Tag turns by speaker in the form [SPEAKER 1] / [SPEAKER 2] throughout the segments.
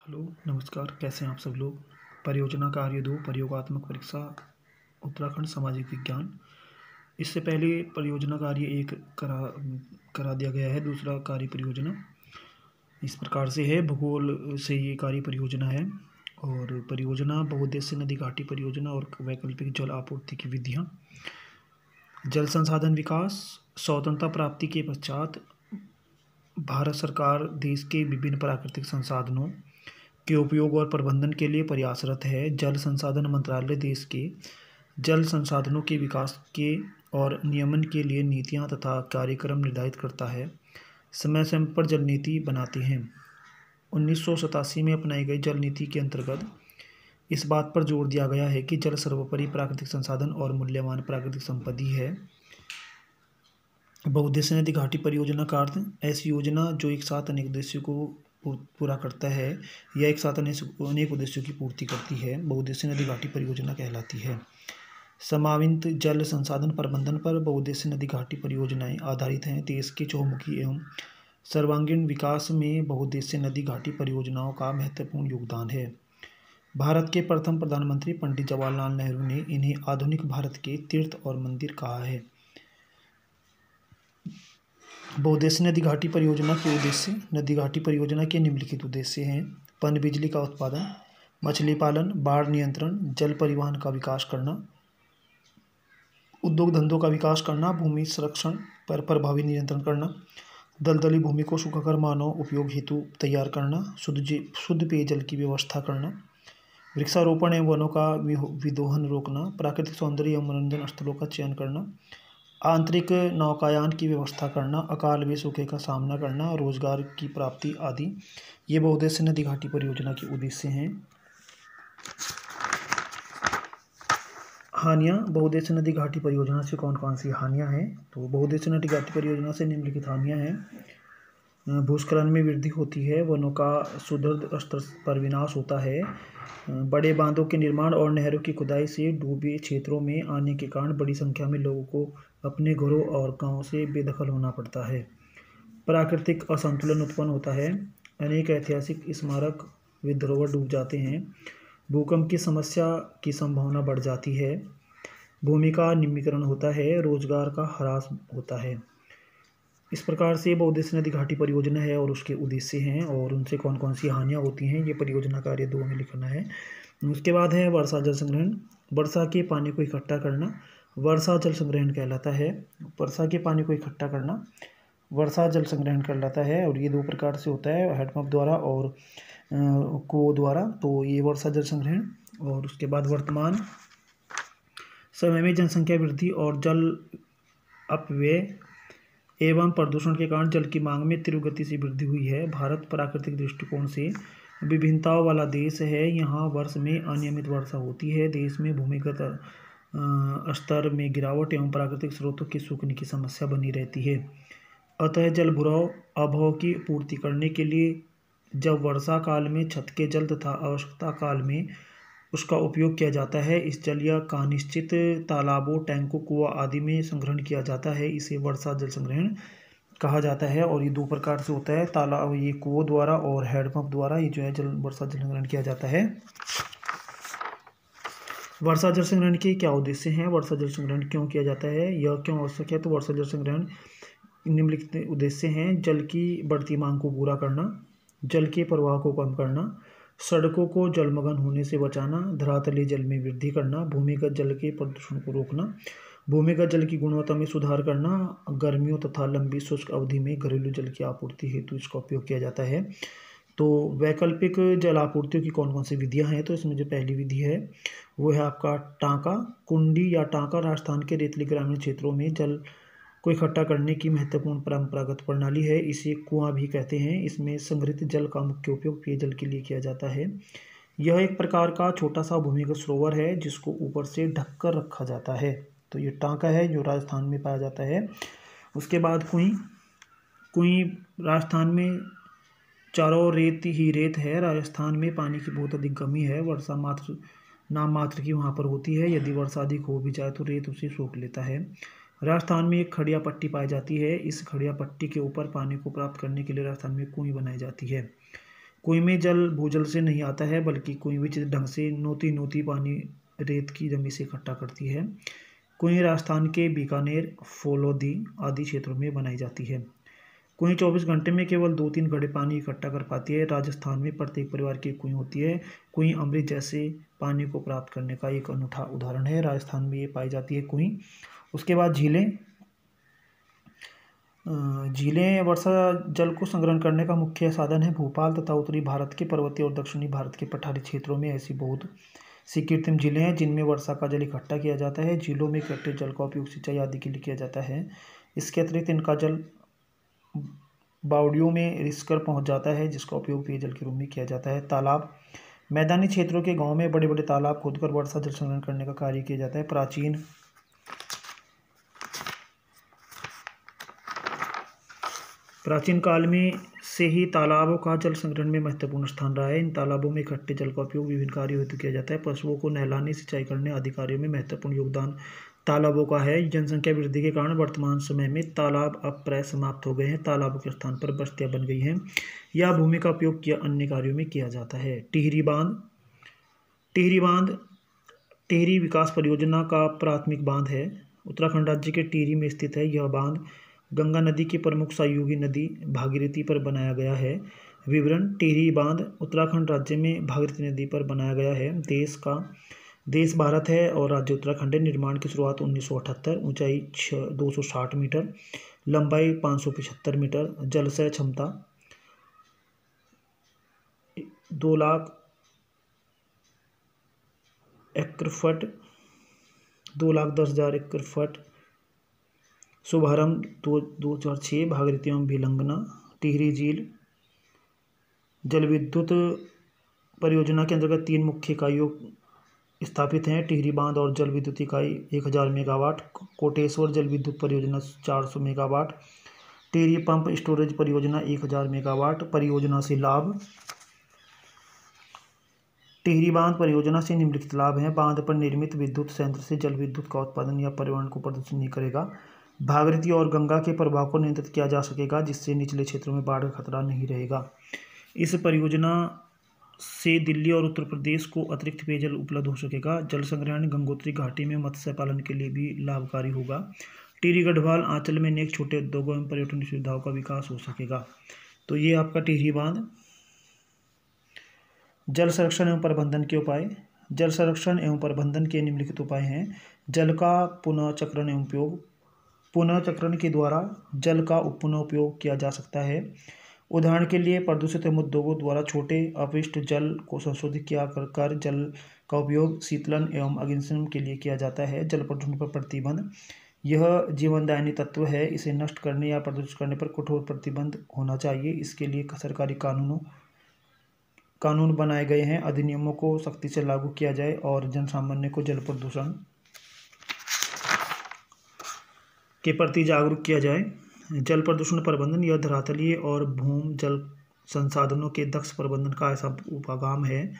[SPEAKER 1] Hello, नमस्कार। कैसे हैं आप सब लोग। परियोजना कार्य 2 प्रयोगात्मक परीक्षा उत्तराखंड सामाजिक विज्ञान। इससे पहले परियोजना कार्य 1 करा दिया गया है। दूसरा कार्य परियोजना इस प्रकार से है। भूगोल से ये कार्य परियोजना है। और परियोजना बहुउद्देश्य नदी घाटी परियोजना और वैकल्पिक जल आपूर्ति की विधियाँ। जल संसाधन विकास। स्वतंत्रता प्राप्ति के पश्चात भारत सरकार देश के विभिन्न प्राकृतिक संसाधनों के उपयोग और प्रबंधन के लिए प्रयासरत है। जल संसाधन मंत्रालय देश के जल संसाधनों के विकास के और नियमन के लिए नीतियां तथा कार्यक्रम निर्धारित करता है। समय समय पर जल नीति बनाते हैं। 1987 में अपनाई गई जल नीति के अंतर्गत इस बात पर जोर दिया गया है कि जल सर्वोपरि प्राकृतिक संसाधन और मूल्यवान प्राकृतिक संपत्ति है। बहुउद्देश्य नदी घाटी परियोजना का अर्थ ऐसी योजना जो एक साथ अनेक उद्देश्यों को पूरा करता है या एक साथ अनेक उद्देश्यों की पूर्ति करती है, बहुउद्देश्य नदी घाटी परियोजना कहलाती है। समावित जल संसाधन प्रबंधन पर बहुउद्देश्य नदी घाटी परियोजनाएं आधारित हैं। देश के चहुमुखी एवं सर्वांगीण विकास में बहुउद्देश्य नदी घाटी परियोजनाओं का महत्वपूर्ण योगदान है। भारत के प्रथम प्रधानमंत्री पंडित जवाहरलाल नेहरू ने इन्हें आधुनिक भारत के तीर्थ और मंदिर कहा है। बहुउद्देश्य नदी घाटी परियोजना के उद्देश्य। नदी घाटी परियोजना के निम्नलिखित उद्देश्य हैं: पनबिजली का उत्पादन, मछली पालन, बाढ़ नियंत्रण, जल परिवहन का विकास करना, उद्योग धंधों का विकास करना, भूमि संरक्षण पर प्रभावी नियंत्रण करना, दलदली भूमि को सुखाकर मानव उपयोग हेतु तैयार करना, शुद्ध पेयजल की व्यवस्था करना, वृक्षारोपण एवं वनों का विदोहन रोकना, प्राकृतिक सौंदर्य एवं मनोरंजन स्थलों का चयन करना, आंतरिक नौकायान की व्यवस्था करना, अकाल व सूखे का सामना करना, रोजगार की प्राप्ति आदि ये बहुउद्देश्य नदी घाटी परियोजना के उद्देश्य हैं। हानियाँ। बहुउद्देश्य नदी घाटी परियोजना से कौन कौन सी हानियाँ हैं? तो बहुउद्देश्य नदी घाटी परियोजना से निम्नलिखित हानियाँ हैं: भूस्खलन में वृद्धि होती है, वनों का सुदृढ़ स्तर पर विनाश होता है, बड़े बांधों के निर्माण और नहरों की खुदाई से डूबे क्षेत्रों में आने के कारण बड़ी संख्या में लोगों को अपने घरों और गांवों से बेदखल होना पड़ता है, प्राकृतिक असंतुलन उत्पन्न होता है, अनेक ऐतिहासिक स्मारक व धरोहर डूब जाते हैं, भूकंप की समस्या की संभावना बढ़ जाती है, भूमि का निम्नीकरण होता है, रोजगार का ह्रास होता है। इस प्रकार से बहुउद्देश्य नदी घाटी परियोजना है और उसके उद्देश्य हैं और उनसे कौन कौन सी हानियाँ होती हैं, ये परियोजना कार्य 2 में लिखना है। उसके बाद है वर्षा जल संग्रहण। वर्षा के पानी को इकट्ठा करना वर्षा जल संग्रहण कहलाता है। वर्षा के पानी को इकट्ठा करना वर्षा जल संग्रहण कहलाता है और ये 2 प्रकार से होता है, हैंडपंप द्वारा और कुओं द्वारा। तो ये वर्षा जल संग्रहण। और उसके बाद वर्तमान समय में जनसंख्या वृद्धि और जल अपव्यय एवं प्रदूषण के कारण जल की मांग में तीव्र गति से वृद्धि हुई है। भारत प्राकृतिक दृष्टिकोण से विभिन्नताओं वाला देश है। यहाँ वर्ष में अनियमित वर्षा होती है। देश में भूमिगत स्तर में गिरावट एवं प्राकृतिक स्रोतों के सूखने की समस्या बनी रहती है। अतः जल भराव अभाव की पूर्ति करने के लिए जब वर्षा काल में छत के जल तथा आवश्यकता काल में उसका उपयोग किया जाता है, इस जल का निश्चित तालाबों, टैंकों, कुआं आदि में संग्रहण किया जाता है। इसे वर्षा जल संग्रहण कहा जाता है और ये 2 प्रकार से होता है, तालाब ये कुओं द्वारा और हैंडपंप द्वारा ये जो है वर्षा जल संग्रहण किया जाता है। वर्षा जल संग्रहण के क्या उद्देश्य हैं? वर्षा जल संग्रहण क्यों किया जाता है, यह क्यों आवश्यक है? तो वर्षा जल संग्रहण निम्नलिखित उद्देश्य हैं: जल की बढ़ती मांग को पूरा करना, जल के प्रवाह को कम करना, सड़कों को जलमग्न होने से बचाना, धरातलीय जल में वृद्धि करना, भूमिगत जल के प्रदूषण को रोकना, भूमिगत जल की गुणवत्ता में सुधार करना, गर्मियों तथा लंबी शुष्क अवधि में घरेलू जल की आपूर्ति हेतु इसका उपयोग किया जाता है। तो वैकल्पिक जल आपूर्तियों की कौन कौन सी विधियां हैं? तो इसमें जो पहली विधि है वो है आपका टाँका। कुंडी या टाँका राजस्थान के रेतीली ग्रामीण क्षेत्रों में जल को इकट्ठा करने की महत्वपूर्ण परंपरागत प्रणाली है। इसे कुआं भी कहते हैं। इसमें संग्रहित जल का मुख्य उपयोग पेयजल के लिए किया जाता है। यह एक प्रकार का छोटा सा भूमिगत सरोवर है जिसको ऊपर से ढककर रखा जाता है। तो ये टाँका है जो राजस्थान में पाया जाता है। उसके बाद कुएं राजस्थान में चारों ओर रेत ही रेत है। राजस्थान में पानी की बहुत अधिक कमी है। वर्षा नाम मात्र की वहाँ पर होती है। यदि वर्षा अधिक हो भी जाए तो रेत उसे सोख लेता है। राजस्थान में एक खड़िया पट्टी पाई जाती है। इस खड़िया पट्टी के ऊपर पानी को प्राप्त करने के लिए राजस्थान में कुएं बनाई जाती है। कुएं में जल भूजल से नहीं आता है, बल्कि कुएं विचित्र ढंग से नोती नोती पानी रेत की जमी से इकट्ठा करती है। कुएं राजस्थान के बीकानेर, फौलोदी आदि क्षेत्रों में बनाई जाती है। कुएं 24 घंटे में केवल 2-3 घड़े पानी इकट्ठा कर पाती है। राजस्थान में प्रत्येक परिवार की कुएं होती है। कुएं अमृत जैसे पानी को प्राप्त करने का एक अनूठा उदाहरण है। राजस्थान में ये पाई जाती है कुएं। उसके बाद झीलें। झीलें वर्षा जल को संग्रहण करने का मुख्य साधन है। भोपाल तथा उत्तरी भारत के पर्वतीय और दक्षिणी भारत के पठारी क्षेत्रों में ऐसी बहुत सी कृत्रिम झीलें हैं जिनमें वर्षा का जल इकट्ठा किया जाता है। झीलों में इकट्ठे जल का उपयोग सिंचाई आदि के लिए किया जाता है। इसके अतिरिक्त इनका जल बावड़ियों में रिसकर पहुंच जाता है, जिसका उपयोग पेयजल के रूप में किया जाता है। तालाब। मैदानी क्षेत्रों के गांवों में बड़े बड़े तालाब खोदकर वर्षा जल संग्रहण करने का कार्य किया जाता है। प्राचीन काल में से ही तालाबों का जल संग्रहण में महत्वपूर्ण स्थान रहा है। इन तालाबों में इकट्ठे जल का उपयोग विभिन्न कार्यों हेतु किया जाता है। पशुओं को नहलाने, सिंचाई करने आदि कार्यों में महत्वपूर्ण योगदान तालाबों का है। जनसंख्या वृद्धि के कारण वर्तमान समय में तालाब अब प्राय समाप्त हो गए हैं। तालाबों के स्थान पर बस्तियां बन गई हैं या भूमि का उपयोग किया अन्य कार्यों में किया जाता है। टिहरी बांध। टिहरी बांध टिहरी विकास परियोजना का प्राथमिक बांध है। उत्तराखंड राज्य के टिहरी में स्थित है। यह बांध गंगा नदी की प्रमुख सहयोगी नदी भागीरथी पर बनाया गया है। विवरण। टिहरी बांध उत्तराखंड राज्य में भागीरथी नदी पर बनाया गया है। देश भारत है और राज्य उत्तराखंड है। निर्माण की शुरुआत 1978। ऊंचाई 260 मीटर, लंबाई 575 मीटर, जलाशय क्षमता 2 लाख एकड़ फुट, 2,10,000 एकड़ फुट। शुभारंभ 2006। भागीरथी एवं भिलंगना। टिहरी झील। जल विद्युत परियोजना के अंतर्गत 3 मुख्य इकाइयों स्थापित हैं। टिहरी बांध और जल विद्युत इकाई 1000 मेगावाट। कोटेश्वर जल विद्युत परियोजना 400 मेगावाट। टिहरी पंप स्टोरेज परियोजना 1000 मेगावाट। परियोजना से लाभ। टिहरी बांध परियोजना से निम्नलिखित लाभ हैं। बांध पर निर्मित विद्युत संयंत्र से जल विद्युत का उत्पादन या पर्यावरण को प्रदूषित नहीं करेगा। भागीरथी और गंगा के प्रभाव को नियंत्रित किया जा सकेगा, जिससे निचले क्षेत्रों में बाढ़ का खतरा नहीं रहेगा। इस परियोजना से दिल्ली और उत्तर प्रदेश को अतिरिक्त पेयजल उपलब्ध हो सकेगा। जल संग्रहण गंगोत्री घाटी में मत्स्य पालन के लिए भी लाभकारी होगा। टिहरी गढ़वाल अंचल में अनेक छोटे उद्योगों एवं पर्यटन सुविधाओं का विकास हो सकेगा। तो ये आपका टिहरी बांध। जल संरक्षण एवं प्रबंधन के उपाय। जल संरक्षण एवं प्रबंधन के निम्नलिखित उपाय हैं। जल का पुनः चक्रण एवं उपयोग। पुनः चक्रण के द्वारा जल का पुनः उपयोग किया जा सकता है। उदाहरण के लिए प्रदूषित एवं उद्योगों द्वारा छोटे अपशिष्ट जल को संशोधित किया कर जल का उपयोग शीतलन एवं अग्निशमन के लिए किया जाता है। जल प्रदूषण पर प्रतिबंध। यह जीवनदायिनी तत्व है, इसे नष्ट करने या प्रदूषित करने पर कठोर प्रतिबंध होना चाहिए। इसके लिए सरकारी कानून बनाए गए हैं। अधिनियमों को सख्ती से लागू किया जाए और जन सामान्य को जल प्रदूषण के प्रति जागरूक किया जाए। जल प्रदूषण प्रबंधन यह धरातलीय और भूमि जल संसाधनों के दक्ष प्रबंधन का ऐसा उपागम है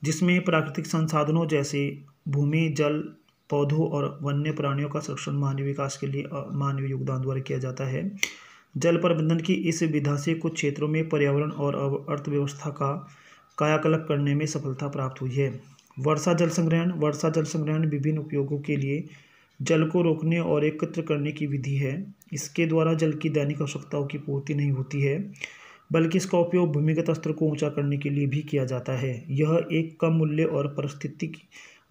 [SPEAKER 1] जिसमें प्राकृतिक संसाधनों जैसे भूमि, जल, पौधों और वन्य प्राणियों का संरक्षण मानवीय विकास के लिए मानवीय योगदान द्वारा किया जाता है। जल प्रबंधन की इस विधा से कुछ क्षेत्रों में पर्यावरण और अर्थव्यवस्था का कायाकल्प करने में सफलता प्राप्त हुई है। वर्षा जल संग्रहण। वर्षा जल संग्रहण विभिन्न उपयोगों के लिए जल को रोकने और एकत्र करने की विधि है। इसके द्वारा जल की दैनिक आवश्यकताओं की पूर्ति नहीं होती है, बल्कि इसका उपयोग भूमिगत स्तर को ऊंचा करने के लिए भी किया जाता है। यह एक कम मूल्य और पारिस्थितिक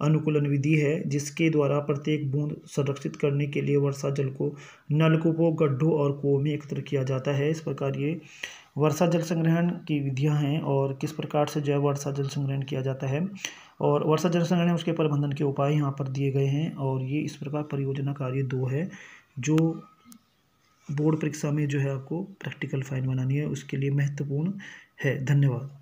[SPEAKER 1] अनुकूलन विधि है जिसके द्वारा प्रत्येक बूंद संरक्षित करने के लिए वर्षा जल को नलकूपों, गड्ढों और कुओं में एकत्र किया जाता है। इस प्रकार ये वर्षा जल संग्रहण की विधियां हैं और किस प्रकार से जो है वर्षा जल संग्रहण किया जाता है और वर्षा जल संग्रहण उसके प्रबंधन के उपाय यहाँ पर दिए गए हैं। और ये इस प्रकार परियोजना कार्य 2 है जो बोर्ड परीक्षा में जो है आपको प्रैक्टिकल फाइल बनानी है, उसके लिए महत्वपूर्ण है। धन्यवाद।